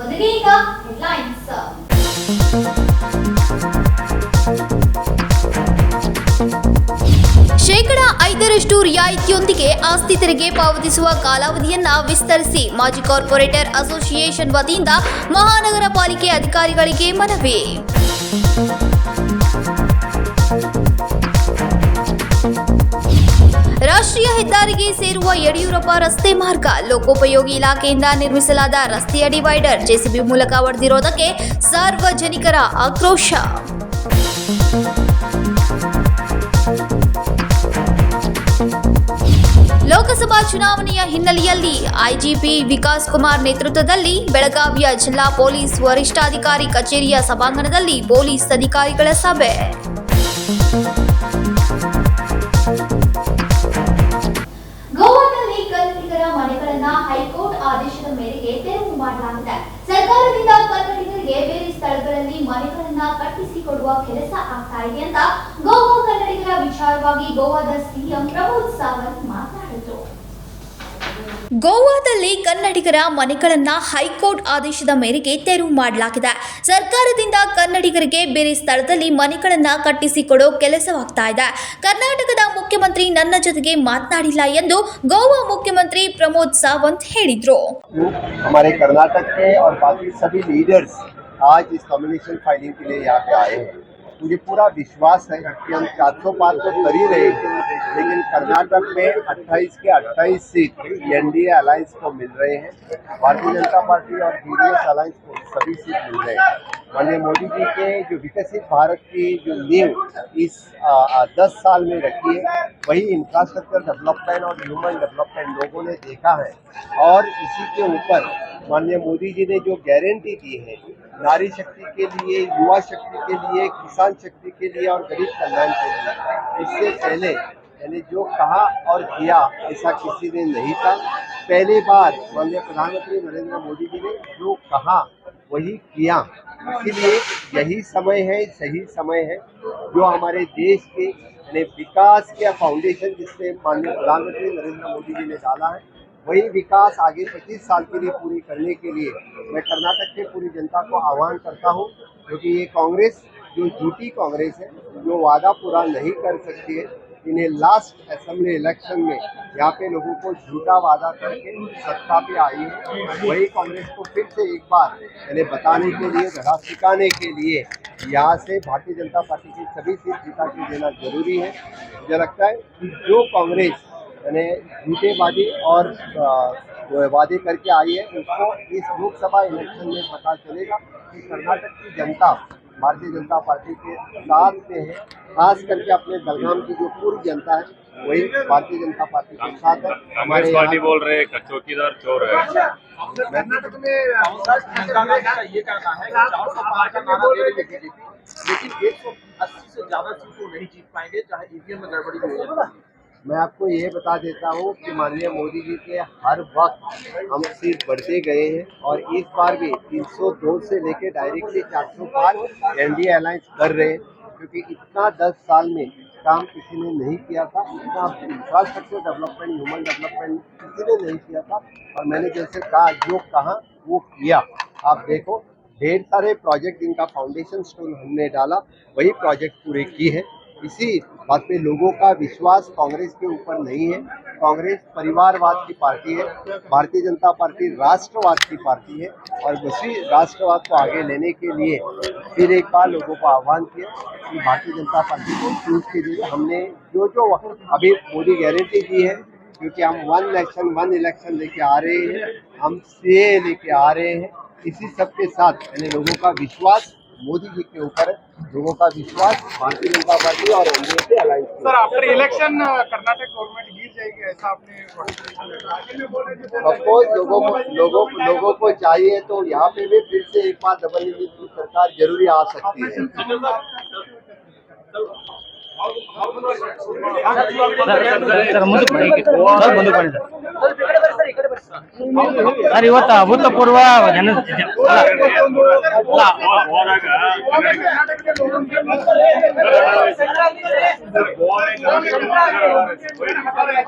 ಮೊದಲಿಗೆ ಈಗ ಹೆಡ್ಲೈನ್ಸ್. ಶೇಕಡಾ 5% ರಿಯಾಯಿತಿಯೊಂದಿಗೆ ಆಸ್ತಿ ತೆರಿಗೆ ಪಾವತಿಸುವ ಕಾಲಾವಧಿಯನ್ನ ವಿಸ್ತರಿಸಿ ಮಾಜಿ ಕಾರ್ಪೊರೇಟರ್ ಅಸೋಸಿಯೇಷನ್ ವತಿಯಿಂದ ಮಹಾನಗರ ಪಾಲಿಕೆ ಅಧಿಕಾರಿಗಳಿಗೆ ಮನವಿ. ರಾಷ್ಟ್ರೀಯ ಹೆದ್ದಾರಿಗೆ ಸೇರುವ ಯಡಿಯೂರಪ್ಪ ರಸ್ತೆ ಮಾರ್ಗ ಲೋಕೋಪಯೋಗಿ ಇಲಾಖೆಯಿಂದ ನಿರ್ಮಿಸಲಾದ ರಸ್ತೆಯ ಡಿವೈಡರ್ ಜೆಸಿಬಿ ಮೂಲಕ ಹೊಡೆದಿರೋದಕ್ಕೆ ಸಾರ್ವಜನಿಕರ ಆಕ್ರೋಶ. ಲೋಕಸಭಾ ಚುನಾವಣೆಯ ಹಿನ್ನೆಲೆಯಲ್ಲಿ ಐಜಿಪಿ ವಿಕಾಸ್ ಕುಮಾರ್ ನೇತೃತ್ವದಲ್ಲಿ ಬೆಳಗಾವಿಯ ಜಿಲ್ಲಾ ಪೊಲೀಸ್ ವರಿಷ್ಠಾಧಿಕಾರಿ ಕಚೇರಿಯ ಸಭಾಂಗಣದಲ್ಲಿ ಪೊಲೀಸ್ ಅಧಿಕಾರಿಗಳ ಸಭೆ. ಗೋವಾದಲ್ಲಿ ಕನ್ನಡಿಗರ ಮನೆಗಳನ್ನ ಹೈಕೋರ್ಟ್ ಆದೇಶದ ಮೇರೆಗೆ ತೆರವು ಮಾಡಲಾಗಿದೆ. ಸರ್ಕಾರದಿಂದ ಕನ್ನಡಿಗರಿಗೆ ಬೇರೆ ಸ್ಥಳಗಳಲ್ಲಿ ಮನೆಗಳನ್ನ ಕಟ್ಟಿಸಿಕೊಡುವ ಕೆಲಸ ಆಗ್ತಾ ಇದೆ ಅಂತ ಗೋವಾ ಕನ್ನಡಿಗರ ವಿಚಾರವಾಗಿ ಗೋವಾದ ಸಿಎಂ ಪ್ರಮೋದ್ ಸಾವಂತ್ ಮಾತನಾಡಿದರು. ಗೋವಾದಲ್ಲಿ ಕನ್ನಡಿಗರ ಮನೆಗಳನ್ನ ಹೈಕೋರ್ಟ್ ಆದೇಶದ ಮೇರೆಗೆ ತೆರವು ಮಾಡಲಾಗಿದೆ. ಸರ್ಕಾರದಿಂದ ಕನ್ನಡಿಗರಿಗೆ ಬೇರೆ ಸ್ಥಳದಲ್ಲಿ ಮನೆಗಳನ್ನ ಕಟ್ಟಿಸಿಕೊಡೋ ಕೆಲಸವಾಗ್ತಾ ಇದೆ. ಕರ್ನಾಟಕದ ಮುಖ್ಯಮಂತ್ರಿ ನನ್ನ ಜೊತೆಗೆ ಮಾತನಾಡಿಲ್ಲ ಎಂದು ಗೋವಾ ಮುಖ್ಯಮಂತ್ರಿ ಪ್ರಮೋದ್ ಸಾವಂತ್ ಹೇಳಿದರು. हमारे कर्नाटक के और बाकी सभी लीडर्स आज इस नॉमिनेशन फाइलिंग के लिए यहाँ पे आए हैं. मुझे पूरा विश्वास है कि हम 400 पार तो कर ही रहे हैं, लेकिन कर्नाटक में 28 के 28 सीट एनडीए अलायंस को मिल रहे हैं. भारतीय जनता पार्टी और जेडीएस अलायंस को सभी सीट मिल रहे हैं. माननीय मोदी जी के जो विकसित भारत की जो नींव इस 10 साल में रखी है, वही इंफ्रास्ट्रक्चर डेवलपमेंट और ह्यूमन डेवलपमेंट लोगों ने देखा है. और इसी के ऊपर माननीय मोदी जी ने जो गारंटी दी है नारी शक्ति के लिए, युवा शक्ति के लिए, किसान शक्ति के लिए और गरीब कल्याण के लिए, इससे पहले यानी जो कहा और किया ऐसा किसी ने नहीं था. पहली बार माननीय प्रधानमंत्री नरेंद्र मोदी जी ने जो कहा वही किया. इसीलिए यही समय है, सही समय है जो हमारे देश के यानी विकास के फाउंडेशन जिससे माननीय प्रधानमंत्री नरेंद्र मोदी जी ने डाला है, वही विकास आगे 25 साल के लिए पूरी करने के लिए मैं कर्नाटक के पूरी जनता को आह्वान करता हूं, क्योंकि ये कांग्रेस जो झूठी कांग्रेस है, जो वादा पूरा नहीं कर सकती है, इन्हें लास्ट असेंबली इलेक्शन में यहाँ पे लोगों को झूठा वादा करके सत्ता पे आई है. वही कांग्रेस को फिर से एक बार यानी बताने के लिए, धड़ा सिखाने के लिए यहाँ से भारतीय जनता पार्टी की सभी सीट जिता के देना जरूरी है. मुझे लगता है कि जो कांग्रेस यानी झूठेबाजी और वादे करके आई है, उसको इस लोकसभा इलेक्शन में पता चलेगा कि कर्नाटक की जनता भारतीय जनता पार्टी के साथ में है. खास करके अपने बेलगाम की जो पूरी जनता है वही भारतीय जनता पार्टी के साथ है. हमारे पार्टी बोल रहे हैं चौकीदार चोर है. कर्नाटक में ये कहना है कि 400 पार का नारा दे रही है, लेकिन 180 से ज्यादा सीट को नहीं जीत पाएंगे चाहे ईवीएम में गड़बड़ी हो जाए. मैं आपको ये बता देता हूँ कि माननीय मोदी जी के हर वक्त हम सीट बढ़ते गए हैं और इस बार भी 302 से लेकर डायरेक्टली 400 पार एनडीए अलायंस कर रहे हैं, क्योंकि इतना 10 साल में काम किसी ने नहीं किया था. इतना इंफ्रास्ट्रक्चर डेवलपमेंट, ह्यूमन डेवलपमेंट किसी ने नहीं किया था. और मैंने जैसे कहा जो कहा वो किया. आप देखो ढेर सारे प्रोजेक्ट जिनका फाउंडेशन स्टोन हमने डाला वही प्रोजेक्ट पूरे की है. इसी बात पे लोगों का विश्वास कांग्रेस के ऊपर नहीं है. कांग्रेस परिवारवाद की पार्टी है, भारतीय जनता पार्टी राष्ट्रवाद की पार्टी है. और उसी राष्ट्रवाद को आगे लेने के लिए फिर एक बार लोगों को आह्वान किया कि भारतीय जनता पार्टी को चूज कीजिए. हमने जो अभी मोदी गारंटी दी है, क्योंकि हम वन नेशन वन इलेक्शन लेके आ रहे हैं, हम सीए लेके आ रहे हैं. इसी सब के साथ यानी लोगों का विश्वास मोदी जी के ऊपर है, लोगों का विश्वास भारतीय जनता पार्टी और एनडीए के alliance. Sir after election Karnataka government गिर जाएगी ऐसा आपने ऑफकोर्स लोगों को चाहिए तो यहाँ पे भी फिर से एक बार डबल इंजन की सरकार जरूरी आ सकती है. ಸರ್ ಇವತ್ತು ಅಭೂತಪೂರ್ವ ಹೋದಾಗ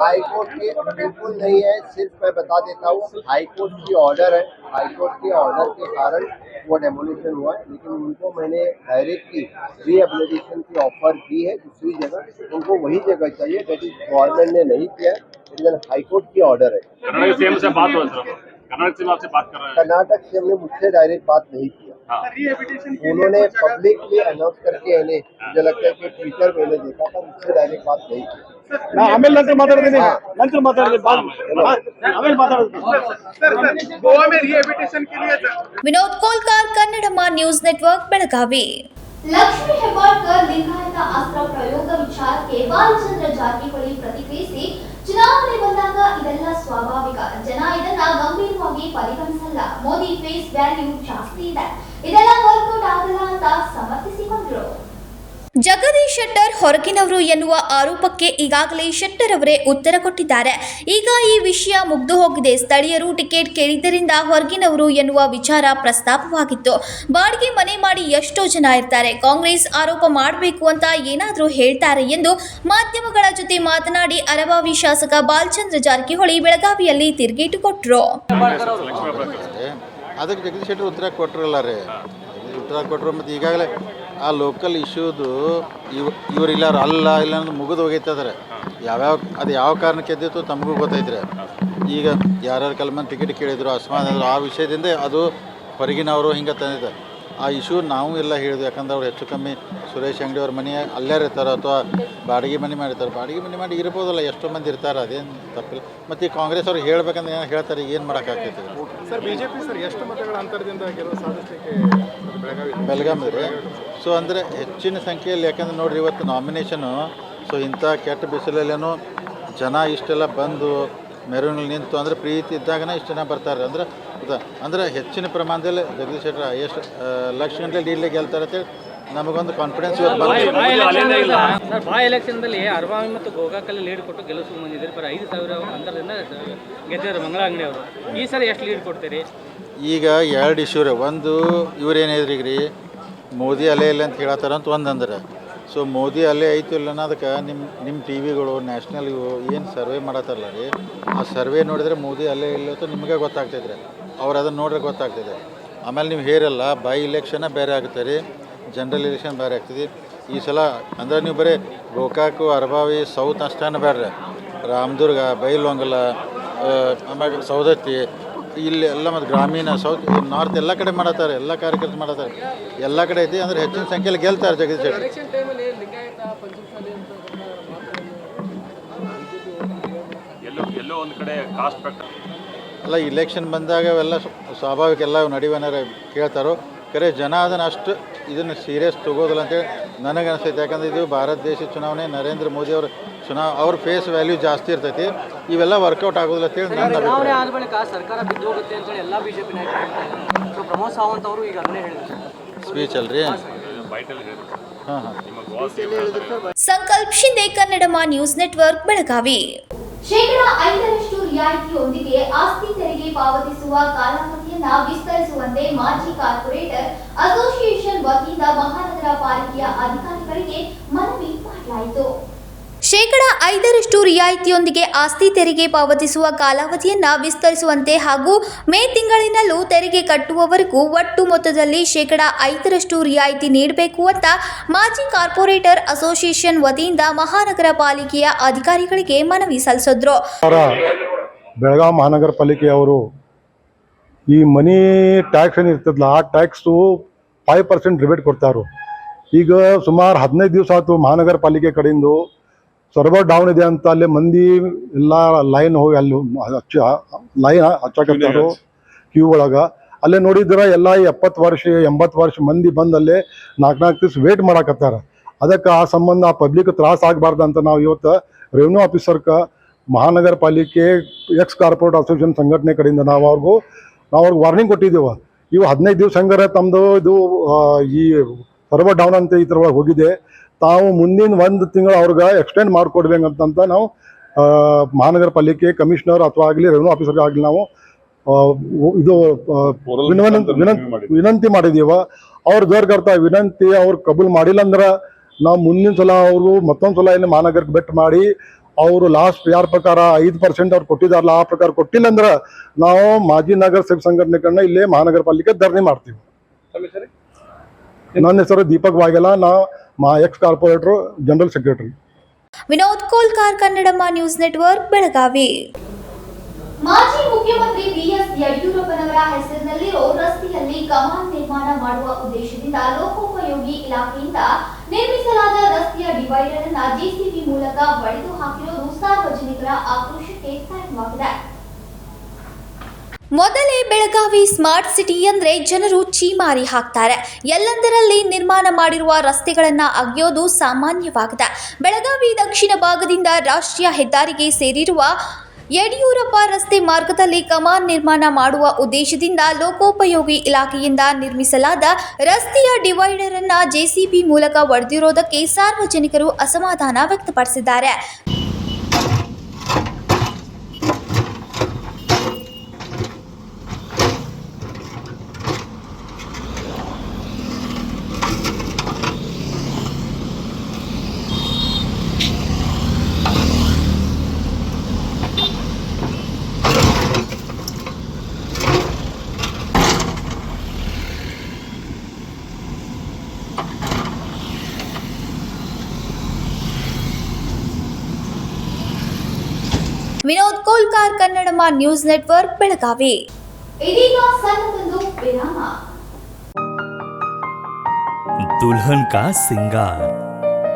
हाई कोर्ट के बिल्कुल नहीं है, सिर्फ मैं बता देता हूँ हाई कोर्ट की ऑर्डर है, हाई कोर्ट के ऑर्डर के कारण वो डेमोलिशन हुआ है, लेकिन उनको मैंने डायरेक्ट की रिहेबिलिटेशन की ऑफर दी है दूसरी जगह, उनको वही जगह चाहिए, दैट इज गवर्नमेंट ने नहीं किया, लेकिन हाई कोर्ट की ऑर्डर है। कर्नाटक सीएम से बात हुआ सर, कर्नाटक सीएम आपसे बात कर रहे हैं। कर्नाटक से हमने मुझसे डायरेक्ट बात नहीं किया, हाँ। उन्होंने पब्लिकली अनाउंस करके इन्हें, मुझे लगता है कि ट्विटर मैंने देखा था, मुझसे डायरेक्ट बात नहीं की। ಆಮೇಲೆ ನಂತರ ಮಾತಾಡ್ತೀನಿ गोवा में रिहेबिलिटेशन के लिए ವಿನೋದ್ ಕೋಲ್ಕಾರ್, ಕನ್ನಡಮ್ಮ ನ್ಯೂಸ್ ನೆಟ್ವರ್ಕ್, ಬೆಳಗಾವಿ. ಲಕ್ಷ್ಮೀ ಹೆಬ್ಬಾಳ್ಕರ್ ಲಿಂಗಾಯತ ಅಸ್ತ್ರ ಪ್ರಯೋಗ ವಿಚಾರಕ್ಕೆ ಬಾಲಚಂದ್ರ ಜಾರಕಿಹೊಳಿ ಪ್ರತಿಕ್ರಿಯಿಸಿ, ಚುನಾವಣೆ ಬಂದಾಗ ಇದೆಲ್ಲ ಸ್ವಾಭಾವಿಕ, ಜನ ಇದನ್ನ ಗಂಭೀರವಾಗಿ ಪರಿಗಣಿಸಲ್ಲ, ಮೋದಿ ಫೇಸ್ ವ್ಯಾಲ್ಯೂ ಜಾಸ್ತಿ ಇದೆ, ಇದೆಲ್ಲ ವರ್ಕೌಟ್ ಆಗಲ್ಲ ಅಂತ ಸಮರ್ಥಿಸಿಕೊಂಡರು. ಜಗದೀಶ್ ಶೆಟ್ಟರ್ ಹೊರಗಿನವರು ಎನ್ನುವ ಆರೋಪಕ್ಕೆ ಈಗಾಗಲೇ ಶೆಟ್ಟರ್ ಅವರೇ ಉತ್ತರ ಕೊಟ್ಟಿದ್ದಾರೆ. ಈಗ ಈ ವಿಷಯ ಮುಗ್ದು ಹೋಗಿದೆ. ಸ್ಥಳೀಯರು ಟಿಕೆಟ್ ಕೇಳಿದ್ದರಿಂದ ಹೊರಗಿನವರು ಎನ್ನುವ ವಿಚಾರ ಪ್ರಸ್ತಾಪವಾಗಿತ್ತು. ಬಾಡಿಗೆ ಮನೆ ಮಾಡಿ ಎಷ್ಟೋ ಜನ ಇರ್ತಾರೆ. ಕಾಂಗ್ರೆಸ್ ಆರೋಪ ಮಾಡಬೇಕು ಅಂತ ಏನಾದರೂ ಹೇಳ್ತಾರೆ ಎಂದು ಮಾಧ್ಯಮಗಳ ಜೊತೆ ಮಾತನಾಡಿ ಅರಬಾವಿ ಶಾಸಕ ಬಾಲಚಂದ್ರ ಜಾರಕಿಹೊಳಿ ಬೆಳಗಾವಿಯಲ್ಲಿ ತಿರುಗೇಟು ಕೊಟ್ಟರು. ಅದಕ್ಕೆ ಜಗದೀಶ್ ಶೆಟ್ಟರ್ ಉತ್ತರ ಕೊಟ್ಟರಲ್ಲ ರೀ, ಉತ್ತರ ಕೊಟ್ಟರು. ಮತ್ತು ಈಗಾಗಲೇ ಆ ಲೋಕಲ್ ಇಶ್ಯೂದು ಇವರಿಲ್ಲಾರು ಅಲ್ಲ ಇಲ್ಲ ಅನ್ನೋದು ಮುಗಿದು ಹೋಗೈತದ್ರೆ ಅದು ಯಾವ ಕಾರಣಕ್ಕೆ ಎದ್ದಿತ್ತು ತಮಗೂ ಗೊತ್ತೈತ್ರಿ. ಈಗ ಯಾರ್ಯಾರು ಕಲ್ಮನ್ ಟಿಕೆಟ್ ಕೇಳಿದ್ರು, ಅಸಮಾಧಾನ ಆ ವಿಷಯದಿಂದ ಅದು ಹೊರಗಿನವರು ಹಿಂಗೆ ತಂದಿದ್ದೆ. ಆ ಇಶ್ಯೂ ನಾವು ಎಲ್ಲ ಹೇಳಿದ್ವಿ, ಯಾಕಂದ್ರೆ ಅವ್ರು ಹೆಚ್ಚು ಕಮ್ಮಿ ಸುರೇಶ್ ಅಂಗಡಿ ಅವ್ರ ಮನೆ ಅಲ್ಲೇ ಇರ್ತಾರೆ ಅಥವಾ ಬಾಡಿಗೆ ಮನೆ ಮಾಡಿರ್ತಾರೆ. ಬಾಡಿಗೆ ಮನೆ ಮಾಡಿ ಇರ್ಬೋದಲ್ಲ, ಎಷ್ಟೋ ಮಂದಿ ಇರ್ತಾರೆ, ಅದೇನು ತಪ್ಪಿಲ್ಲ. ಮತ್ತು ಈ ಕಾಂಗ್ರೆಸ್ ಅವ್ರು ಹೇಳ್ಬೇಕಂದ್ರೆ ಏನು ಹೇಳ್ತಾರೆ, ಏನು ಮಾಡೋಕ್ಕಾಗ್ತೈತೆ ಸರ್? ಬಿಜೆಪಿ ಸರ್ ಎಷ್ಟು ಮತಗಳ ಅಂತರದಿಂದ ಗೆಲುವು ಸಾಧಿಸಲಿಕ್ಕೆ ಬೆಳಗಾವಿ ರೀ. ಸೊ ಅಂದರೆ ಹೆಚ್ಚಿನ ಸಂಖ್ಯೆಯಲ್ಲಿ, ಯಾಕಂದ್ರೆ ನೋಡಿರಿ ಇವತ್ತು ನಾಮಿನೇಷನು, ಸೊ ಇಂಥ ಕೆಟ್ಟ ಬಿಸಿಲಲ್ಲೇನೋ ಜನ ಇಷ್ಟೆಲ್ಲ ಬಂದು ಮೆರವಣಿಗೆ ನಿಂತು ಅಂದರೆ ಪ್ರೀತಿ ಇದ್ದಾಗನೇ ಇಷ್ಟು ಜನ ಬರ್ತಾರೆ. ಅಂದರೆ ಹೆಚ್ಚಿನ ಪ್ರಮಾಣದಲ್ಲಿ ಜಗದೀಶ್ ಶೆಟ್ಟರ್ ಎಷ್ಟು ಲಕ್ಷ ಗಂಟೆ ಲೀಡ್ಲಿ ಗೆಲ್ತಾರೆ ಅಂತೇಳಿ ನಮಗೊಂದು ಕಾನ್ಫಿಡೆನ್ಸ್ ಇವತ್ತು ಬಂದಿದೆ. ಸರ್, ಬಾ ಎಲೆಕ್ಷನ್ದಲ್ಲಿ ಅರಬಾವಿ ಮತ್ತು ಗೋಕಾಕಲ್ಲಿ ಲೀಡ್ ಕೊಟ್ಟು ಗೆಲ್ಲಿಸ್ಕೊಂಡು ಬಂದಿದ್ದೀರಿ. ಬರೀ 5,000 ಅಂತರದಿಂದ ಗೆದ್ದಿದ್ದಾರೆ ಮಂಗಳ ಅಂಗಡಿ ಅವರು. ಈ ಸರಿ ಎಷ್ಟು ಲೀಡ್ ಕೊಡ್ತೀರಿ? ಈಗ ಎರಡು ಇಶ್ಯೂ ರೀ. ಒಂದು ಇವ್ರೇನಿದ್ರಿ ರೀ, ಮೋದಿ ಅಲೆ ಇಲ್ಲ ಅಂತ ಹೇಳತ್ತಾರಂತ ಒಂದಂದ್ರೆ. ಸೊ ಮೋದಿ ಅಲೆ ಐತಿ ಇಲ್ಲ ಅನ್ನೋದಕ್ಕೆ ನಿಮ್ಮ ಟಿ ವಿಗಳು ನ್ಯಾಷನಲ್ ಇವು ಏನು ಸರ್ವೆ ಮಾಡತ್ತಾರಲ್ಲ ರೀ, ಆ ಸರ್ವೆ ನೋಡಿದ್ರೆ ಮೋದಿ ಅಲೆ ಇಲ್ಲತ್ತು ನಿಮಗೆ ಗೊತ್ತಾಗ್ತೈತ್ರಿ. ಅವ್ರು ಅದನ್ನು ನೋಡ್ರೆ ಗೊತ್ತಾಗ್ತದೆ. ಆಮೇಲೆ ನೀವು ಹೇರಲ್ಲ, ಬೈ ಇಲೆಕ್ಷನ್ನ ಬೇರೆ ಆಗುತ್ತೆ ರೀ, ಜನರಲ್ ಎಲೆಕ್ಷನ್ ಬೇರೆ ಆಗ್ತದೆ. ಈ ಸಲ ಅಂದರೆ ನೀವು ಬರೀ ಗೋಕಾಕು, ಅರಬಾವಿ, ಸೌತ್ ಅಷ್ಟೇ ಬೇಡ್ರಿ, ರಾಮದುರ್ಗ, ಬೈಲೊಂಗಲ, ಆಮೇಲೆ ಸೌದತ್ತಿ, ಇಲ್ಲಿ ಎಲ್ಲ ಮತ್ತು ಗ್ರಾಮೀಣ ಸೌತ್ ನಾರ್ತ್ ಎಲ್ಲ ಕಡೆ ಮಾಡತ್ತಾರೆ, ಎಲ್ಲ ಕಾರ್ಯಕರ್ತರು ಮಾಡತ್ತಾರೆ, ಎಲ್ಲ ಕಡೆ ಐತಿ. ಅಂದರೆ ಹೆಚ್ಚಿನ ಸಂಖ್ಯೆಯಲ್ಲಿ ಗೆಲ್ತಾರೆ ಜಗದೀಶ್ ಶೆಟ್ಟರ್. ಎಲ್ಲೋ ಒಂದು ಕಡೆ ಕಾಸ್ಟ್ ಫ್ಯಾಕ್ಟರ್ ಅಲ್ಲ, ಇಲೆಕ್ಷನ್ ಬಂದಾಗ ಅವೆಲ್ಲ ಸ್ವಾಭಾವಿಕ ಎಲ್ಲ ನಡಿವನಾರ ಕೇಳ್ತಾರೋ, ಕರೆ ಜನ ಅದನ್ನು ಅಷ್ಟು ಇದನ್ನು ಸೀರಿಯಸ್ ತೊಗೋದಿಲ್ಲ ಅಂತೇಳಿ ನನಗೆ ಅನಿಸ್ತೈತೆ. ಯಾಕಂದರೆ ಇದು ಭಾರತ ದೇಶ ಚುನಾವಣೆ, ನರೇಂದ್ರ ಮೋದಿ ಅವ್ರ ಅವ್ರ ಫೇಸ್ ವ್ಯಾಲ್ಯೂ ಜಾಸ್ತಿ ಇರ್ತೈತಿ, ಇವೆಲ್ಲ ವರ್ಕೌಟ್ ಆಗೋದಿಲ್ಲ ಅಂತೇಳಿ ನನ್ನ ಚುನಾವಣೆ ಆದ ಬಳಿಕ ಸರ್ಕಾರ ಬಿದ್ದು ಹೋಗುತ್ತೆ ಅಂತೇಳಿ ಎಲ್ಲ ಬಿಜೆಪಿ ನಾಯಕರು, ಪ್ರಮೋದ್ ಸಾವಂತ್ ಅವರು ಈಗ ಅದನ್ನೇ ಹೇಳಿದ್ರು ಸ್ಪೀಚ್ ಅಲ್ರಿ. ಹಾಂ ಹಾಂ. ಸಂಕಲ್ಪ ಶಿಂದೆ, ಕನ್ನಡಮ್ಮ ನ್ಯೂಸ್ ನೆಟ್ವರ್ಕ್, ಬೆಳಗಾವಿ. ಶೇಕಡಾ 5% ರಿಯಾಯಿತಿಯೊಂದಿಗೆ ಆಸ್ತಿ ತೆರಿಗೆ ಪಾವತಿಸುವ ಕಾಲಾವಧಿಯನ್ನ ವಿಸ್ತರಿಸುವಂತೆ ಮಾಜಿ ಕಾರ್ಪೊರೇಟರ್ ಅಸೋಸಿಯೇಷನ್ ವತಿಯಿಂದ ಮಹಾನಗರ ಪಾಲಿಕೆಯ ಅಧಿಕಾರಿಗಳಿಗೆ ಮನವಿ ಮಾಡಲಾಯಿತು. ಶೇಕಡಾ 5% ರಿಯಾಯಿತಿಯೊಂದಿಗೆ ಆಸ್ತಿ ತೆರಿಗೆ ಪಾವತಿಸುವ ಕಾಲಾವಧಿಯನ್ನ ವಿಸ್ತರಿಸುವಂತೆ ಹಾಗೂ ಮೇ ತಿಂಗಳಿನಲ್ಲೂ ತೆರಿಗೆ ಕಟ್ಟುವವರೆಗೂ ಒಟ್ಟು ಮೊತ್ತದಲ್ಲಿ ಶೇಕಡಾ 5% ರಿಯಾಯಿತಿ ನೀಡಬೇಕು ಅಂತ ಮಾಜಿ ಕಾರ್ಪೊರೇಟರ್ ಅಸೋಸಿಯೇಷನ್ ವತಿಯಿಂದ ಮಹಾನಗರ ಪಾಲಿಕೆಯ ಅಧಿಕಾರಿಗಳಿಗೆ ಮನವಿ ಸಲ್ಲಿಸಿದ್ರು. ಬೆಳಗಾವಿ ಮಹಾನಗರ ಪಾಲಿಕೆಯವರು ಈ ಮನಿ ಟ್ಯಾಕ್ಸ್ ಏನಿರ್ತದಲ್ಲ, ಆ ಟ್ಯಾಕ್ಸು 5% ರಿಬೇಟ್ ಕೊಡ್ತಾರು. ಈಗ ಸುಮಾರು 15 ದಿವಸ ಆಯ್ತು ಮಹಾನಗರ ಪಾಲಿಕೆ ಕಡೆಯಿಂದ ಸರ್ವರ್ ಡೌನ್ ಇದೆ ಅಂತ ಅಲ್ಲಿ ಮಂದಿ ಎಲ್ಲ ಲೈನ್ ಹೋಗಿ ಅಲ್ಲಿ ಲೈನ್ ಹಚ್ಚಾಕತ್ತಾರು ಕ್ಯೂ ಒಳಗೆ. ಅಲ್ಲೇ ನೋಡಿದ್ರೆ ಎಲ್ಲ 70 ವರ್ಷ 80 ವರ್ಷ ಮಂದಿ ಬಂದಲ್ಲೇ 4 ದಿವಸ ವೇಟ್ ಮಾಡಾಕತ್ತಾರ. ಅದಕ್ಕೆ ಆ ಸಂಬಂಧ ಆ ಪಬ್ಲಿಕ್ ತ್ರಾಸ ಆಗಬಾರ್ದು ಅಂತ ನಾವು ಇವತ್ತು ರೆವಿನ್ಯೂ ಆಫೀಸರ್ಗೆ ಮಹಾನಗರ ಪಾಲಿಕೆ ಎಕ್ಸ್ ಕಾರ್ಪೊರೇಟ್ ಅಸೋಸಿಯೇಷನ್ ಸಂಘಟನೆ ಕಡೆಯಿಂದ ನಾವು ಅವ್ರಿಗೆ ವಾರ್ನಿಂಗ್ ಕೊಟ್ಟಿದ್ದೇವೆ. ಇವು 15 ದಿವಸ ಹಂಗಾರೆ ತಮ್ಮದು ಇದು ಈ ಸರ್ವರ್ ಡೌನ್ ಅಂತ ಈ ಥರ ಒಳಗೆ ಹೋಗಿದೆ. ತಾವು ಮುಂದಿನ 1 ತಿಂಗಳು ಅವ್ರಿಗೆ ಎಕ್ಸ್ಟೆಂಡ್ ಮಾಡಿಕೊಡ್ಬೇಕಂತ ನಾವು ಮಹಾನಗರ ಪಾಲಿಕೆ ಕಮಿಷನರ್ ಅಥವಾ ಆಗಲಿ ರೆವೆನ್ಯೂ ಆಫೀಸರ್ಗೆ ಆಗಲಿ ನಾವು ಇದು ವಿನಂತಿ ಮಾಡಿದೀವ. ಅವ್ರ ಜೋರ್ಗರ್ತ ವಿನಂತಿ ಅವ್ರು ಕಬೂಲ್ ಮಾಡಿಲ್ಲ ಅಂದ್ರೆ ನಾವು ಮುಂದಿನ ಸಲ ಅವರು ಮತ್ತೊಂದು ಸಲ ಇಲ್ಲಿ ಮಹಾನಗರಕ್ಕೆ ಬೆಟ್ ಮಾಡಿ ಅವರು ಲಾಸ್ಟ್ ಯಾರ ಪ್ರಕಾರ 5% ಅವ್ರು ಕೊಟ್ಟಿದಾರಲ್ಲ ಆ ಪ್ರಕಾರ ಕೊಟ್ಟಿಲ್ಲ ಅಂದ್ರೆ ನಾವು ಮಾಜಿ ನಗರ ಸೇವಕ ಸಂಘಟನೆಗಳನ್ನ ಇಲ್ಲೇ ಮಹಾನಗರ ಪಾಲಿಕೆ ಧರಣಿ ಮಾಡ್ತೀವಿ. ನನ್ನ ಹೆಸರು ದೀಪಕ್ ವಾಗೆಲ, ನಾ X corporate general secretary. Vinod Kolkar, Kannadamma news network, Belagavi. ಮಾಜಿ ಮುಖ್ಯಮಂತ್ರಿ ಬಿಎಸ್ ಯಡಿಯೂರಪ್ಪನವರ ಹೆಸರಿನಲ್ಲಿರೋ ರಸ್ತೆಯಲ್ಲಿ ಕಮಾನ್ ನಿರ್ಮಾಣ ಮಾಡುವ ಉದ್ದೇಶದಿಂದ ಲೋಕೋಪಯೋಗಿ ಇಲಾಖೆಯಿಂದ ನಿರ್ಮಿಸಲಾದ ರಸ್ತೆಯ ಡಿವೈಡರ್ ಅನ್ನ ಜೆಸಿಬಿ ಮೂಲಕ ಒಡೆದು ಹಾಕಿರುವುದು ಸಾರ್ವಜನಿಕರ ಆಕ್ರೋಶಕ್ಕೆ ಕಾರಣವಾಗಿದೆ. ಮೊದಲೇ ಬೆಳಗಾವಿ ಸ್ಮಾರ್ಟ್ ಸಿಟಿ ಅಂದ್ರೆ ಜನರು ಚೀಮಾರಿ ಹಾಕ್ತಾರೆ. ಎಲ್ಲೆಂದರಲ್ಲಿ ನಿರ್ಮಾಣ ಮಾಡಿರುವ ರಸ್ತೆಗಳನ್ನು ಅಗೆಯೋದು ಸಾಮಾನ್ಯವಾಗಿದೆ. ಬೆಳಗಾವಿ ದಕ್ಷಿಣ ಭಾಗದಿಂದ ರಾಷ್ಟ್ರೀಯ ಹೆದ್ದಾರಿಗೆ ಸೇರಿರುವ ಯಡಿಯೂರಪ್ಪ ರಸ್ತೆ ಮಾರ್ಗದಲ್ಲಿ ಕಮಾನ್ ನಿರ್ಮಾಣ ಮಾಡುವ ಉದ್ದೇಶದಿಂದ ಲೋಕೋಪಯೋಗಿ ಇಲಾಖೆಯಿಂದ ನಿರ್ಮಿಸಲಾದ ರಸ್ತೆಯ ಡಿವೈಡರ್ ಅನ್ನ ಜೆಸಿಬಿ ಮೂಲಕ ಒಡೆದಿರೋದಕ್ಕೆ ಸಾರ್ವಜನಿಕರು ಅಸಮಾಧಾನ ವ್ಯಕ್ತಪಡಿಸಿದ್ದಾರೆ. Vinod Kolkar, Kannadamma news network, Belagavi. ಇದೀಗ ಸಣ್ಣದೊಂದು ವಿರಾಮ. दुल्हन का सिंगार,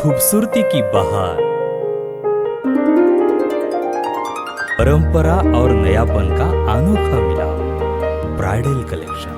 खूबसूरती की बहार, परंपरा और नयापन का अनोखा मिलाप, ब्राइडल कलेक्शन।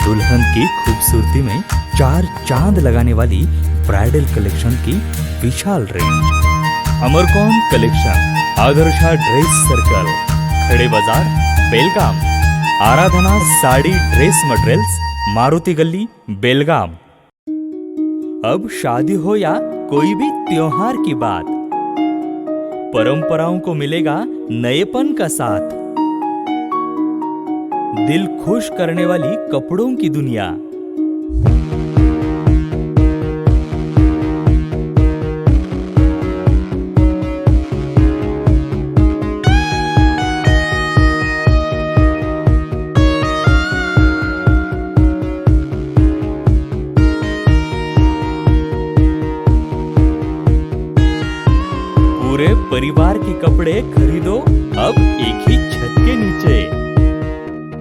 दुल्हन की खूबसूरती में 4 चांद लगाने वाली ब्राइडल कलेक्शन की विशाल range. Amarcon collection, Adarsha dress circle, Khade Bazar, Belgaum. Aradhana sari dress materials, Maruti Galli, Belgaum. अब शादी हो या कोई भी त्योहार की बात, परंपराओं को मिलेगा नएपन का साथ। दिल खुश करने वाली कपड़ों की दुनिया। पूरे परिवार के कपड़े खरीदो अब एक ही छत के नीचे।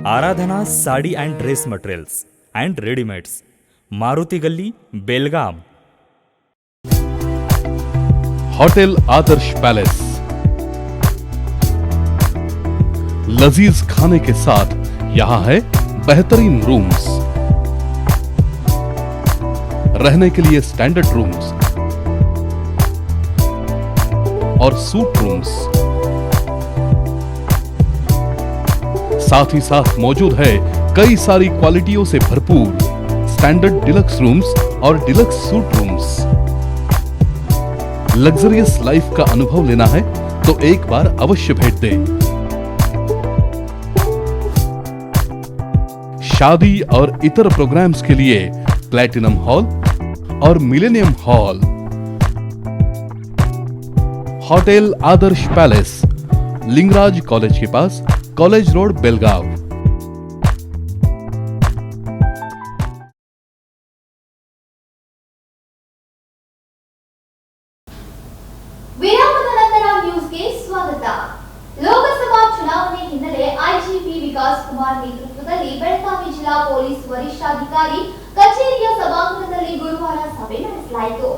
Aradhana sari and dress materials and readymades, Maruti Galli, Belgaum. Hotel Adarsh palace, लजीज खाने के साथ यहाँ है बेहतरीन रूम्स, रहने के लिए स्टैंडर्ड रूम्स और सूट रूम्स। साथ ही साथ मौजूद है कई सारी क्वालिटियों से भरपूर स्टैंडर्ड डिलक्स रूम्स और deluxe suit rooms. Luxurious life का अनुभव लेना है तो एक बार अवश्य भेंट दें। शादी और इतर प्रोग्राम्स के लिए प्लैटिनम हॉल और मिलेनियम हॉल। होटल आदर्श पैलेस, लिंगराज कॉलेज के पास, कॉलेज रोड, बेलगाव। ವಿರಾಮದ ನಂತರ ನ್ಯೂಸ್ಗೆ ಸ್ವಾಗತ. ಲೋಕಸಭಾ ಚುನಾವಣೆ ಹಿನ್ನೆಲೆ ಐಜಿಪಿ ವಿಕಾಸ್ ಕುಮಾರ್ ನೇತೃತ್ವದಲ್ಲಿ ಬೆಳಗಾವಿ ಜಿಲ್ಲಾ ಪೊಲೀಸ್ ವರಿಷ್ಠಾಧಿಕಾರಿ ಕಚೇರಿಯ ಸಭಾಂಗಣದಲ್ಲಿ ಗುರುವಾರ ಸಭೆ ನಡೆಸಲಾಯಿತು.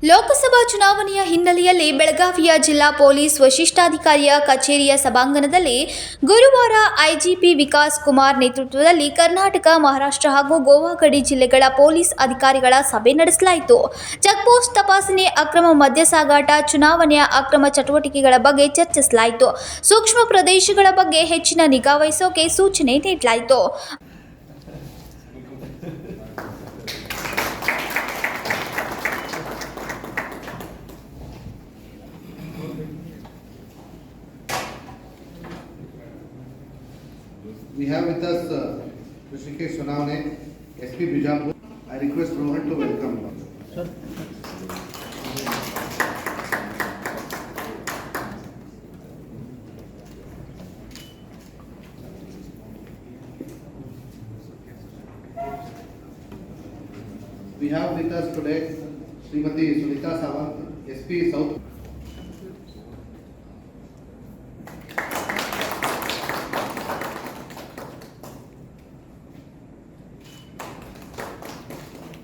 ಲೋಕಸಭಾ ಚುನಾವಣೆಯ ಹಿನ್ನೆಲೆಯಲ್ಲಿ ಬೆಳಗಾವಿಯ ಜಿಲ್ಲಾ ಪೊಲೀಸ್ ವರಿಷ್ಠಾಧಿಕಾರಿಯ ಕಚೇರಿಯ ಸಭಾಂಗಣದಲ್ಲಿ ಗುರುವಾರ ಐಜಿಪಿ ವಿಕಾಸ್ ಕುಮಾರ್ ನೇತೃತ್ವದಲ್ಲಿ ಕರ್ನಾಟಕ, ಮಹಾರಾಷ್ಟ್ರ ಹಾಗೂ ಗೋವಾ ಗಡಿ ಜಿಲ್ಲೆಗಳ ಪೊಲೀಸ್ ಅಧಿಕಾರಿಗಳ ಸಭೆ ನಡೆಸಲಾಯಿತು. ಚೆಕ್ಪೋಸ್ಟ್ ತಪಾಸಣೆ, ಅಕ್ರಮ ಮದ್ಯ ಸಾಗಾಟ, ಚುನಾವಣೆಯ ಅಕ್ರಮ ಚಟುವಟಿಕೆಗಳ ಬಗ್ಗೆ ಚರ್ಚಿಸಲಾಯಿತು. ಸೂಕ್ಷ್ಮ ಪ್ರದೇಶಗಳ ಬಗ್ಗೆ ಹೆಚ್ಚಿನ ನಿಗಾ ವಹಿಸೋಕೆ ಸೂಚನೆ ನೀಡಲಾಯಿತು. We have with us Hrishikesh Sonavane, SP Bijapur. I request Rohan to welcome. Sir. We have with us today Srimati Sunita Sawant, SP South.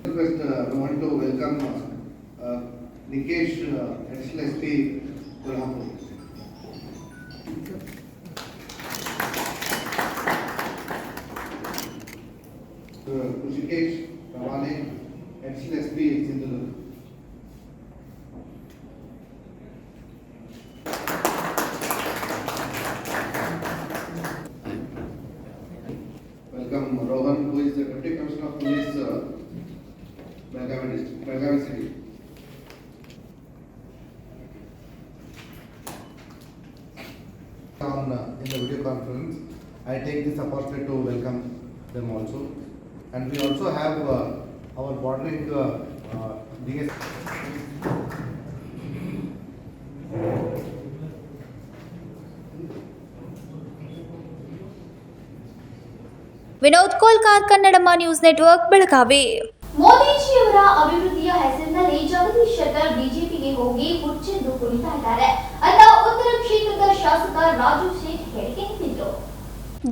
Request Rohan to welcome Nikesh, Additional SP Kolhapur. Hrishikesh Sonavane, Additional SP Sindhudurg. Welcome Rohan, who is the Deputy Commissioner of Police, Belgavi District, Belgavi City. In the video conference, I take this opportunity to welcome them also, and we also have our bordering DS. Vinod Kolkar, Kannadamma news network, Belagavi. ಮೋದಿಜಿಯವರ ಅಭಿವೃದ್ಧಿಯ ಹೆಸರಿನಲ್ಲಿ ಜಗದೀಶ್ ಶೆಟ್ಟರ್ ಬಿಜೆಪಿಗೆ ಹೋಗಿ ಹುಚ್ಚೆಂದು ಕುಣಿತಾ ಇದ್ದಾರೆ ಅಂತ ಉತ್ತರ ಕ್ಷೇತ್ರದ ಶಾಸಕ ರಾಜು ಶೇಟ್ ಹೇಳಿಕೆ ನೀಡಿದ್ರು.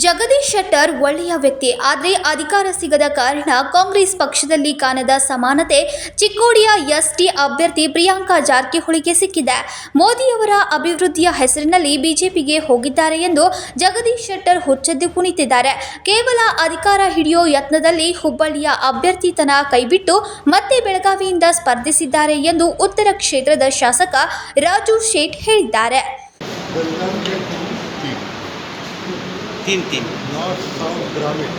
ಜಗದೀಶ್ ಶೆಟ್ಟರ್ ಒಳ್ಳೆಯ ವ್ಯಕ್ತಿ, ಆದರೆ ಅಧಿಕಾರ ಸಿಗದ ಕಾರಣ ಕಾಂಗ್ರೆಸ್ ಪಕ್ಷದಲ್ಲಿ ಕಾಣದ ಸಮಾನತೆ ಚಿಕ್ಕೋಡಿಯ ಎಸ್ಟಿ ಅಭ್ಯರ್ಥಿ ಪ್ರಿಯಾಂಕಾ ಜಾರಕಿಹೊಳಿಗೆ ಸಿಕ್ಕಿದೆ. ಮೋದಿಯವರ ಅಭಿವೃದ್ಧಿಯ ಹೆಸರಿನಲ್ಲಿ ಬಿಜೆಪಿಗೆ ಹೋಗಿದ್ದಾರೆ ಎಂದು ಜಗದೀಶ್ ಶೆಟ್ಟರ್ ಹುಚ್ಚೆದ್ದು ಕುಣಿತಿದ್ದಾರೆ. ಕೇವಲ ಅಧಿಕಾರ ಹಿಡಿಯೋ ಯತ್ನದಲ್ಲಿ ಹುಬ್ಬಳ್ಳಿಯ ಅಭ್ಯರ್ಥಿತನ ಕೈಬಿಟ್ಟು ಮತ್ತೆ ಬೆಳಗಾವಿಯಿಂದ ಸ್ಪರ್ಧಿಸಿದ್ದಾರೆ ಎಂದು ಉತ್ತರ ಕ್ಷೇತ್ರದ ಶಾಸಕ ರಾಜು ಶೇಟ್ ಹೇಳಿದ್ದಾರೆ. तीन नॉर्थ साउथ ग्रामीण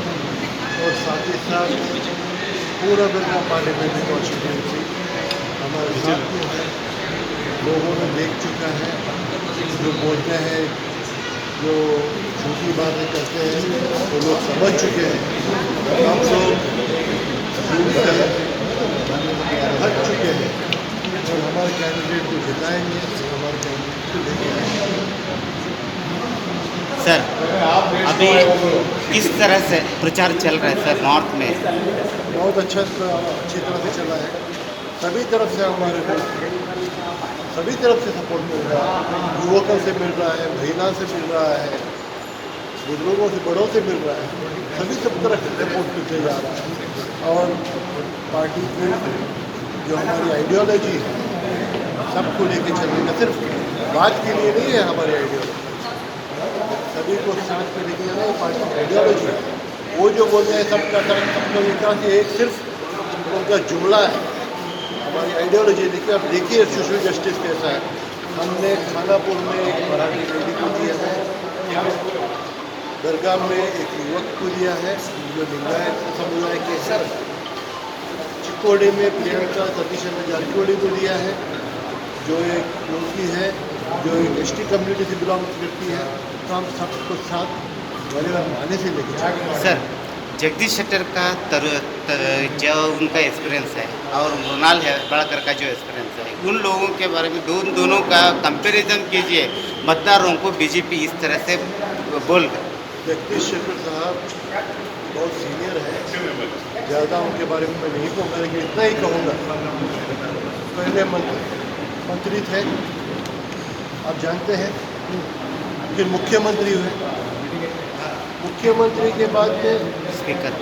और साथ ही साथ पूरा बेलगाम पार्लियामेंट कॉन्स्टिट्यूंसी हमारे साथ में है. लोगों ने देख चुका है, जो बोलते हैं, जो झूठी बातें करते हैं, वो लोग समझ चुके हैं. हम लोग झूठ से हट चुके हैं और हमारे कैंडिडेट को जिताएंगे, हमारे कैंडिडेट को लेके आएंगे. सर, अभी किस तरह से प्रचार चल रहा है सर नॉर्थ में? बहुत अच्छी तरह से चला है. सभी तरफ से हमारे को सभी तरफ से सपोर्ट मिल रहा है. युवकों से मिल रहा है, महिला से मिल रहा है, बुजुर्गों से, बड़ों से मिल रहा है. सभी सब तरफ से सपोर्ट मिलते जा रहा है. और पार्टी की जो हमारी आइडियोलॉजी है, सबको लेके चलने का, सिर्फ बात के लिए नहीं है हमारी आइडियोलॉजी, सभी को साथ में लेके जाना. पार्टी की आइडियोलॉजी है. वो जो बोलते हैं सबका सबका विकास, ये एक सिर्फ उनका जुमला है. हमारी आइडियोलॉजी देखिए, अब देखिए सोशल जस्टिस कैसा है. हमने खानापुर में एक मराठी लेडी को दिया है, दरगाह में एक युवक को दिया है जो लिंगायत समुदाय के सर, चिक्कोड़ी में प्रियंका सतीश जारकिहोली को दिया है जो एक लड़की है जो एक एसटी कम्युनिटी से बिलोंग करती है. तो हम सबको साथ आने से लेके सर, जगदीश शेट्टर का जो उनका एक्सपीरियंस है और मृणाल हेब्बाळकर का जो एक्सपीरियंस है, उन लोगों के बारे में दोनों का कंपैरिजन कीजिए. मतदारों को बीजेपी इस तरह से बोल रहे. जगदीश शेट्टर साहब बहुत सीनियर है, ज़्यादा उनके बारे में मैं नहीं कहूँगा, लेकिन इतना ही कहूँगा, पहले मंत्री थे, आप जानते हैं, फिर मुख्यमंत्री हुए, मुख्यमंत्री के बाद में स्पीकर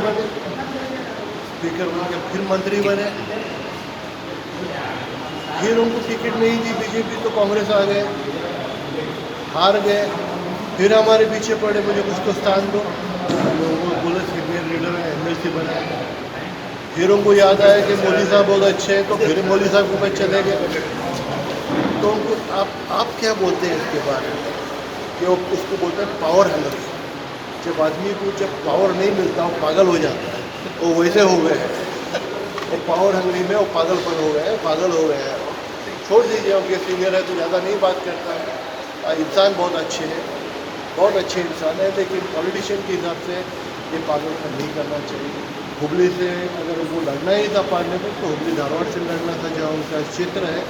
बने, स्पीकर बन के फिर मंत्री बने, फिर उनको टिकट नहीं दी बीजेपी, तो कांग्रेस आ गए, हार गए, फिर हमारे पीछे पड़े, मुझे कुछ तो स्थान दो, लोगों को बोले सीनियर लीडर है, MLC बनाए। फिर उनको याद आया कि मोदी साहब बहुत अच्छे हैं, तो फिर मोदी साहब को चले गए। तो उनको आप क्या बोलते हैं इसके बारे में, कि वो उसको बोलते हैं पावर हंगर। जब आदमी को जब पावर नहीं मिलता वो पागल हो जाता है, वो वैसे हो गए हैं, वो पावर हंगरी में वो पागलपन हो गए हैं, पागल हो गए हैं। छोड़ दीजिए, उनके सीनियर है तो ज़्यादा नहीं बात करता है। इंसान बहुत अच्छे हैं, बहुत अच्छे इंसान है, लेकिन पॉलिटिशियन के हिसाब से ये पागलपन नहीं करना चाहिए। हुबली से अगर उनको लड़ना ही था पार्लियामेंट, तो हुबली धारवाड़ से लड़ना था, जहाँ उनका क्षेत्र है।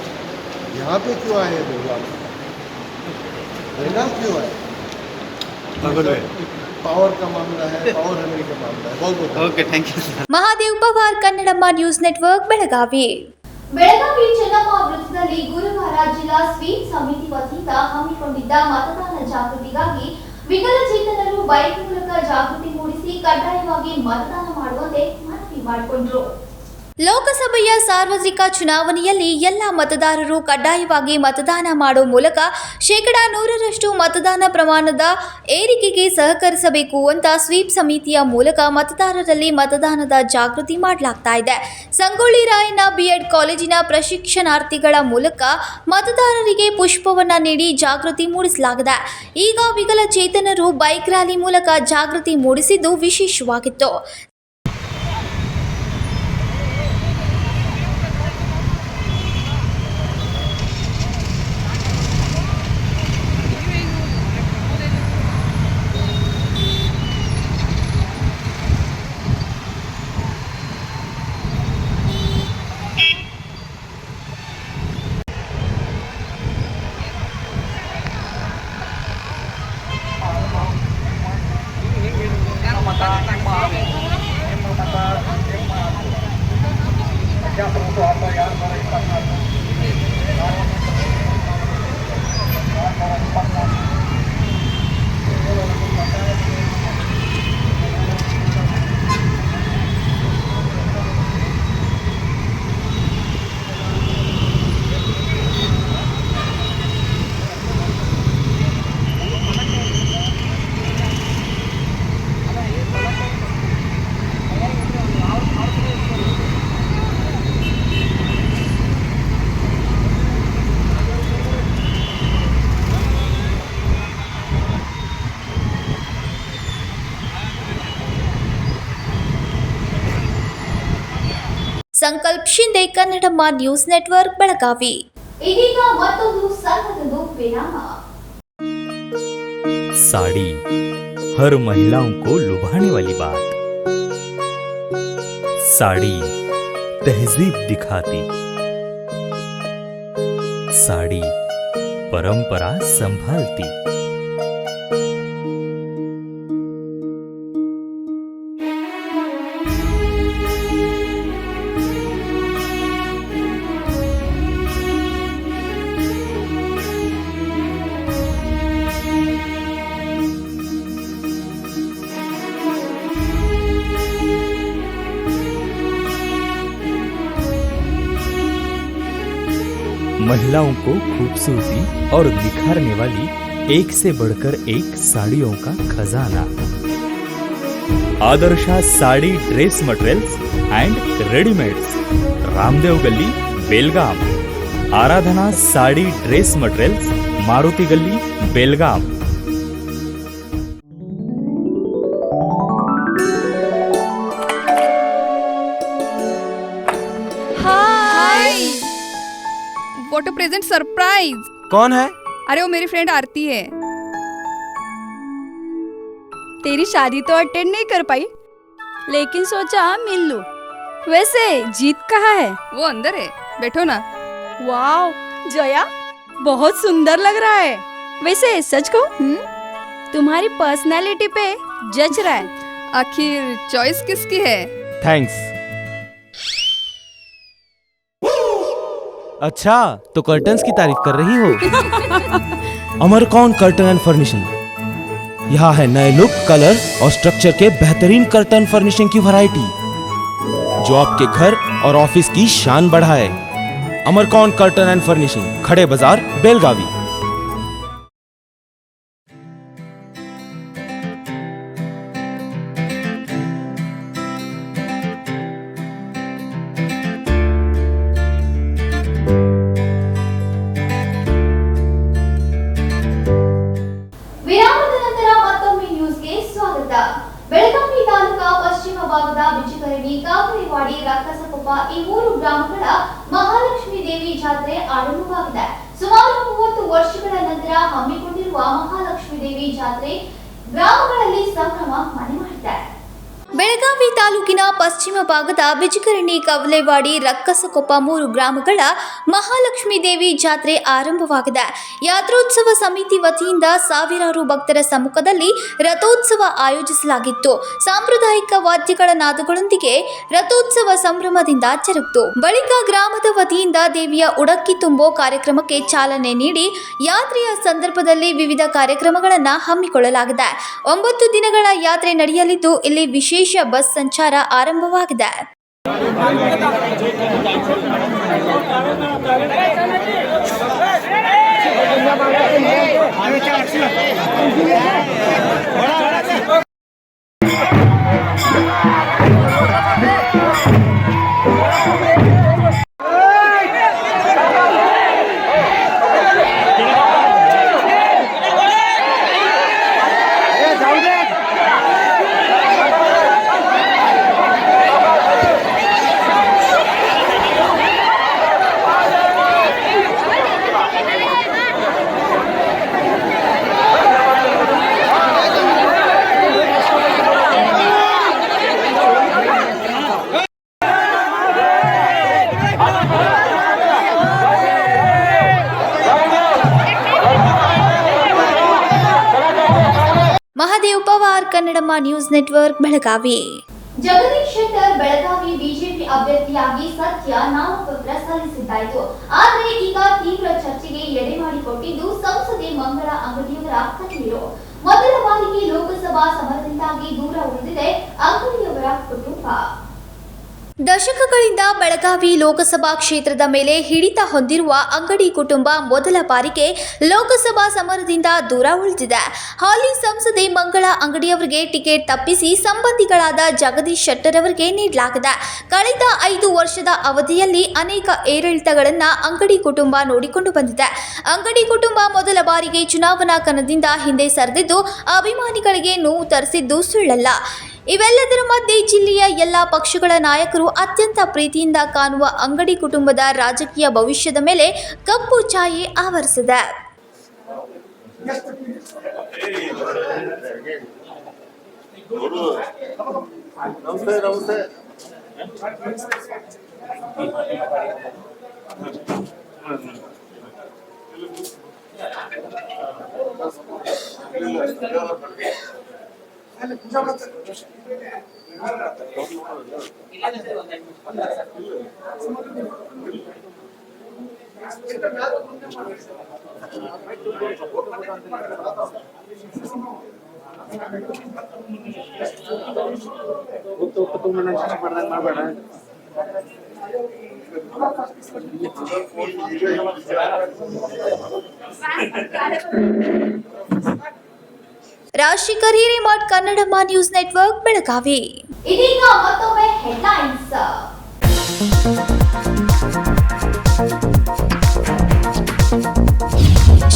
यहाँ पे क्यों आए हैं बेलगाम क्यों आए? पावर का मामला है, पावर हंगरी का मामला है। बहुत बहुत okay, thank you. Mahadev Pawar, Kannadamma news network, Belagavi. Belagavi Chennamma ವೃತ್ತದಲ್ಲಿ ಗುರುವಾರ ಜಿಲ್ಲಾ ಸ್ವೀಪ್ ಸಮಿತಿ ವತಿಯಿಂದ ಹಮ್ಮಿಕೊಂಡಿದ್ದ ಮತದಾನ ಜಾಗೃತಿಗಾಗಿ ವಿಕಲಚೇತನರು ಬೈಕ್ ಮೂಲಕ ಜಾಗೃತಿ ಮೂಡಿಸಿ ಕಡ್ಡಾಯವಾಗಿ ಮತದಾನ ಮಾಡುವಂತೆ ಮನವಿ ಮಾಡಿಕೊಂಡರು. ಲೋಕಸಭೆಯ ಸಾರ್ವತ್ರಿಕ ಚುನಾವಣೆಯಲ್ಲಿ ಎಲ್ಲ ಮತದಾರರು ಕಡ್ಡಾಯವಾಗಿ ಮತದಾನ ಮಾಡುವ ಮೂಲಕ 100% ಮತದಾನ ಪ್ರಮಾಣದ ಏರಿಕೆಗೆ ಸಹಕರಿಸಬೇಕು ಅಂತ ಸ್ವೀಪ್ ಸಮಿತಿಯ ಮೂಲಕ ಮತದಾರರಲ್ಲಿ ಮತದಾನದ ಜಾಗೃತಿ ಮಾಡಲಾಗ್ತಾ ಇದೆ. ಸಂಗೊಳ್ಳಿ ರಾಯಣ್ಣ BEd ಕಾಲೇಜಿನ ಪ್ರಶಿಕ್ಷಣಾರ್ಥಿಗಳ ಮೂಲಕ ಮತದಾರರಿಗೆ ಪುಷ್ಪವನ್ನ ನೀಡಿ ಜಾಗೃತಿ ಮೂಡಿಸಲಾಗಿದೆ. ಈಗ ವಿಕಲಚೇತನರು ಬೈಕ್ ರ್ಯಾಲಿ ಮೂಲಕ ಜಾಗೃತಿ ಮೂಡಿಸಿದ್ದು ವಿಶೇಷವಾಗಿತ್ತು. ಸಂಕಲ್ಪ ಶಿಂದೆ, ಕನ್ನಡಮ್ಮ ನ್ಯೂಸ್ ನೆಟ್ವರ್ಕ್, ಬೆಳಗಾವಿ. ಇದೀಗ ಮತ್ತೊಂದು ಸಣ್ಣದೊಂದು ವಿರಾಮ. साड़ी हर महिलाओं को लुभाने वाली बात. साड़ी तहजीब दिखाती, साड़ी परंपरा संभालती. महिलाओं को खूबसूरती और निखारने वाली एक से बढ़कर एक साड़ियों का खजाना. Adarsha sari dress materials and readymades, Ramdev Galli, Belgaum. Aradhana sari dress materials, Maruti Galli, Belgaum. What a present surprise. कौन है? अरे वो मेरी फ्रेंड आरती है. तेरी शादी तो अटेंड नहीं कर पाई, लेकिन सोचा मिल लूं. वैसे जीत कहाँ है? वो अंदर है, बैठो ना. वाओ जया, बहुत सुंदर लग रहा है. वैसे सच कहूं, तुम्हारी पर्सनालिटी पे जज रहा है. आखिर चॉइस किसकी है? थैंक्स. अच्छा, तो कर्टन्स की तारीफ कर रही हो? अमरकौन कर्टन एंड फर्निशिंग. यहाँ है नए लुक, कलर और स्ट्रक्चर के बेहतरीन कर्टन फर्निशिंग की वैरायटी, जो आपके घर और ऑफिस की शान बढ़ाए. अमरकॉन कर्टन एंड फर्निशिंग, खड़े बाजार, बेलगावी। ವಿರಾಮದ ನಂತರ ಮತ್ತೊಮ್ಮೆ ನ್ಯೂಸ್ಗೆ ಸ್ವಾಗತ. ಬೆಳಗಾವಿ ತಾಲೂಕಾ ಪಶ್ಚಿಮ ಭಾಗದ ಬಿಜಿಕರಣಿ, ಕಾವಲಿವಾಡಿ, ರಕ್ಕಸಕೊಪ್ಪ ಈ 3 ಗ್ರಾಮಗಳ ಮಹಾಲಕ್ಷ್ಮೀ ದೇವಿ ಜಾತ್ರೆ ಆರಂಭವಾಗಿದೆ. ಸುಮಾರು 30 ವರ್ಷಗಳ ನಂತರ ಹಮ್ಮಿಕೊಂಡಿರುವ ಮಹಾಲಕ್ಷ್ಮೀ ದೇವಿ ಜಾತ್ರೆ ಗ್ರಾಮಗಳಲ್ಲಿ ಸಂಭ್ರಮ ಮನೆ ಮಾಡಿದೆ. ಬೆಳಗಾವಿ ತಾಲೂಕಿನ ಪಶ್ಚಿಮ ಭಾಗದ ಬಿಜಿಕರಣಿ, ಕವಲೆವಾಡಿ, ರಕ್ಕಸಕೊಪ್ಪ 3 ಗ್ರಾಮಗಳ ಮಹಾಲಕ್ಷ್ಮೀ ದೇವಿ ಜಾತ್ರೆ ಆರಂಭವಾಗಿದೆ. ಯಾತ್ರೋತ್ಸವ ಸಮಿತಿ ವತಿಯಿಂದ ಸಾವಿರಾರು ಭಕ್ತರ ಸಮ್ಮುಖದಲ್ಲಿ ರಥೋತ್ಸವ ಆಯೋಜಿಸಲಾಗಿತ್ತು. ಸಾಂಪ್ರದಾಯಿಕ ವಾದ್ಯಗಳ ನಾದಗಳೊಂದಿಗೆ ರಥೋತ್ಸವ ಸಂಭ್ರಮದಿಂದ ಜರುಗಿತು. ಬಳಿಕ ಗ್ರಾಮದ ವತಿಯಿಂದ ದೇವಿಯ ಉಡಕ್ಕಿ ತುಂಬೋ ಕಾರ್ಯಕ್ರಮಕ್ಕೆ ಚಾಲನೆ ನೀಡಿ ಯಾತ್ರೆಯ ಸಂದರ್ಭದಲ್ಲಿ ವಿವಿಧ ಕಾರ್ಯಕ್ರಮಗಳನ್ನು ಹಮ್ಮಿಕೊಳ್ಳಲಾಗಿದೆ. 9 ದಿನಗಳ ಯಾತ್ರೆ ನಡೆಯಲಿದ್ದು ಇಲ್ಲಿ ವಿಶೇಷ ಬಸ್ ಸಂಚಾರ ಆರಂಭವಾಗಿದೆ. Mahadev Pawar, Kannadamma news network, Belagavi. Jagadish Shettar Belagavi BJP ಅಭ್ಯರ್ಥಿಯಾಗಿ ಸದ್ಯ ನಾಮಪತ್ರ ಸಲ್ಲಿಸಿದ್ದಾಯಿತು. ಆದರೆ ಈಗ ತೀವ್ರ ಚರ್ಚೆಗೆ ಎಡೆ ಮಾಡಿಕೊಟ್ಟಿದ್ದು ಸಂಸದೆ ಮಂಗಳಾ ಅಂಗಡಿಯವರ ಕಣ್ಣೀರು. ಮೊದಲ ಬಾರಿಗೆ ಲೋಕಸಭಾ ಸಮರದಿಂದಾಗಿ ದೂರ ಉಳಿದಿದೆ ಅಂಗಡಿಯವರ ಕುಟುಂಬ. ದಶಕಗಳಿಂದ ಬೆಳಗಾವಿ ಲೋಕಸಭಾ ಕ್ಷೇತ್ರದ ಮೇಲೆ ಹಿಡಿತ ಹೊಂದಿರುವ ಅಂಗಡಿ ಕುಟುಂಬ ಮೊದಲ ಬಾರಿಗೆ ಲೋಕಸಭಾ ಸಮರದಿಂದ ದೂರ ಉಳಿದಿದೆ. ಹಾಲಿ ಸಂಸದೆ ಮಂಗಳಾ ಅಂಗಡಿಯವರಿಗೆ ಟಿಕೆಟ್ ತಪ್ಪಿಸಿ ಸಂಬಂಧಿಗಳಾದ ಜಗದೀಶ್ ಶೆಟ್ಟರ್ ಅವರಿಗೆ ನೀಡಲಾಗಿದೆ. ಕಳೆದ 5 ವರ್ಷದ ಅವಧಿಯಲ್ಲಿ ಅನೇಕ ಏರಿಳಿತಗಳನ್ನು ಅಂಗಡಿ ಕುಟುಂಬ ನೋಡಿಕೊಂಡು ಬಂದಿದೆ. ಅಂಗಡಿ ಕುಟುಂಬ ಮೊದಲ ಬಾರಿಗೆ ಚುನಾವಣಾ ಕಣದಿಂದ ಹಿಂದೆ ಸರಿದಿದ್ದು ಅಭಿಮಾನಿಗಳಿಗೆ ನೋವು ತರಿಸಿದ್ದು ಸುಳ್ಳಲ್ಲ. ಇವೆಲ್ಲದರ ಮಧ್ಯೆ ಜಿಲ್ಲೆಯ ಎಲ್ಲ ಪಕ್ಷಗಳ ನಾಯಕರು ಅತ್ಯಂತ ಪ್ರೀತಿಯಿಂದ ಕಾಣುವ ಅಂಗಡಿ ಕುಟುಂಬದ ರಾಜಕೀಯ ಭವಿಷ್ಯದ ಮೇಲೆ ಕಪ್ಪು ಛಾಯೆ ಆವರಿಸಿದೆ. Rajashekhar Hiremath, Kannadamma news network, Belagavi. ಇದೀಗ ಮತ್ತೊಮ್ಮೆ ಹೆಡ್ಲೈನ್ಸ್.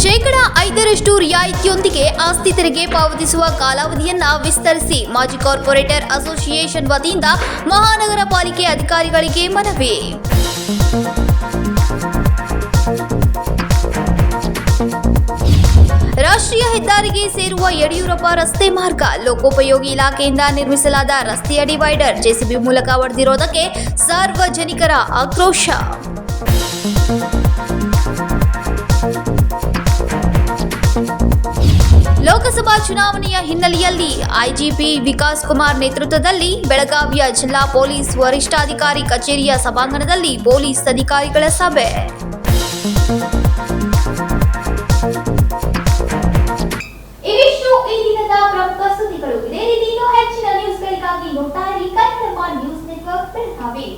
ಶೇಕಡಾ 5% ರಿಯಾಯಿತಿಯೊಂದಿಗೆ ಆಸ್ತಿ ತೆರಿಗೆ ಪಾವತಿಸುವ ಕಾಲಾವಧಿಯನ್ನ ವಿಸ್ತರಿಸಿ ಮಾಜಿ ಕಾರ್ಪೊರೇಟರ್ ಅಸೋಸಿಯೇಷನ್ ವತಿಯಿಂದ ಮಹಾನಗರ ಪಾಲಿಕೆ ಅಧಿಕಾರಿಗಳಿಗೆ ಮನವಿ. ರಾಷ್ಟ್ರೀಯ ಹೆದ್ದಾರಿಗೆ ಸೇರುವ ಯಡಿಯೂರಪ್ಪ ರಸ್ತೆ ಮಾರ್ಗ ಲೋಕೋಪಯೋಗಿ ಇಲಾಖೆಯಿಂದ ನಿರ್ಮಿಸಲಾದ ರಸ್ತೆಯ ಡಿವೈಡರ್ ಜೆಸಿಬಿ ಮೂಲಕ ಒಡೆದಿರೋದಕ್ಕೆ ಸಾರ್ವಜನಿಕರ ಆಕ್ರೋಶ. ಲೋಕಸಭಾ ಚುನಾವಣೆಯ ಹಿನ್ನೆಲೆಯಲ್ಲಿ ಐಜಿಪಿ ವಿಕಾಸ್ ಕುಮಾರ್ ನೇತೃತ್ವದಲ್ಲಿ ಬೆಳಗಾವಿಯ ಜಿಲ್ಲಾ ಪೊಲೀಸ್ ವರಿಷ್ಠಾಧಿಕಾರಿ ಕಚೇರಿಯ ಸಭಾಂಗಣದಲ್ಲಿ ಪೊಲೀಸ್ ಅಧಿಕಾರಿಗಳ ಸಭೆ. ಇವಿಷ್ಟು ಈ ದಿನದ ಪ್ರಮುಖ ಸುದ್ದಿಗಳು. ಇದೇ ರೀತಿ ಇನ್ನೂ ಹೆಚ್ಚಿನ ನ್ಯೂಸ್ಗಳಿಗಾಗಿ ನೋಡ್ತಾ ಇರಿ ಕನ್ನಡಮ್ಮ ನ್ಯೂಸ್ ನೆಟ್ವರ್ಕ್ ಬೆಳಗಾವಿ.